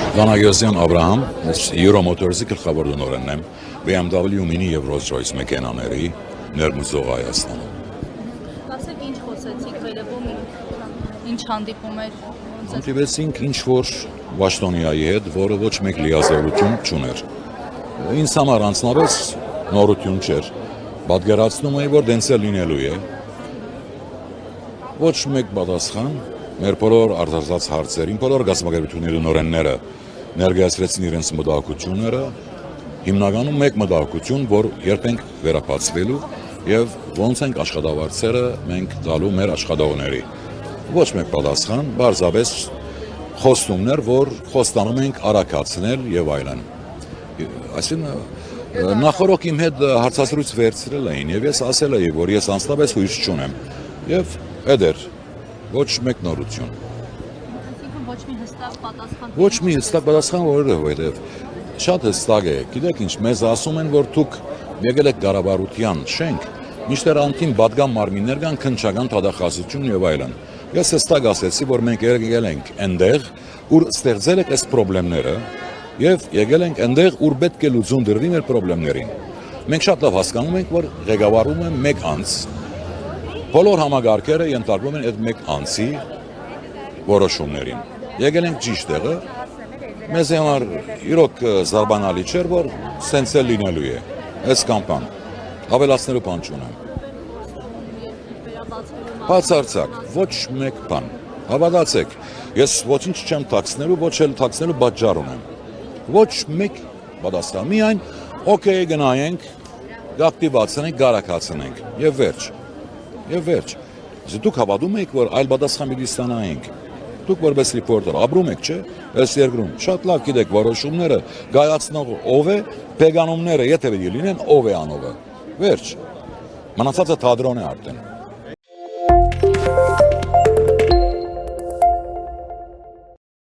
Վանագյոսյան Աբրահամ, Euro Motors-ի գլխավոր տնօրենն եմ, BMW Mini եւ Rolls-Royce մեքենաների ներմուծող Հայաստանում։ Ասեք ինչ խոսեցիք վերևում, ինչ հանդիպում էր։ Հանդիպեցինք ինչ-որ Վաշտոնիայի հետ, որը ոչ մեկ լիազորություն չուներ։ Ինձ համար անձնապես նորություն չէր։ Պատկերացնում էի, որ դենց է լինելու է։ Ոչ մեկ պատասխան, մեր բոլոր արտասած հարցերին, բոլոր գազམ་ակերպությունների նորենները ներկայացրեցին իրենց մտահոգությունները, հիմնականում մեկ մտահոգություն, որ երբ ենք վերապացվելու եւ ոնց ենք աշխատավարձերը մենք տալու մեր աշխատողների։ Ոչ մեկ պատասխան, բարձրապես խոստումներ, որ խոստանում ենք արագացնել եւ այլն։ Այսինքն նախորդ իմ հետ հարցազրույց վերցրել էին եւ ես ասել էի, որ ես անձնապես հույս չունեմ եւ Էդեր, ոչ մեկ նորություն։ Ոչ մի հստակ պատասխան։ Ոչ մի հստակ պատասխան, որովհետև շատ հստակ է։ Գիտեք ինչ, մեզ ասում են, որ դուք եկել եք կառավարության շենք, մինչդեռ անդին պատգամ մարմիններ կան քննչական դատախազություն եւ այլն։ Ես հստակ ասեցի, որ մենք եկել ենք այնտեղ, ուր ստեղծել եք այս խնդիրները եւ եկել ենք այնտեղ, ուր պետք է լուծում դրվի մեր խնդիրներին։ Մենք շատ լավ հասկանում ենք, որ ղեկավարում է մեկ անձ։ Բոլոր համագարկերը ենթարկվում են այդ մեկ անձի որոշումներին։ Եկել ենք ճիշտ տեղը, մեզ համար իրոք զարմանալի չէր, որ սենց էլ լինելու է, այս կամպան, ավելացնելու բան չունեմ։ Բացարձակ, ոչ մեկ բան, հավատացեք, ես ոչինչ չեմ թաքցնելու, ոչ էլ թաքցնելու պատճառ ունեմ։ Ոչ մեկ պատասխան, միայն օքեյ գնայենք, ակտիվացնենք, գարակացնենք եւ վերջ։ Եվ վերջ, դուք հավատում եք, որ այլ պատասխան պիտի ստանայինք։ Դուք որպես ռիպորտեր ապրում եք, չէ՞, այս երկրում։ Շատ լավ գիտեք որոշումները, գայացնողը ով է, բեգանումները եթե պիտի լինեն, ով է անողը։ Վերջ։ Մնացածը թատրոն է արդեն։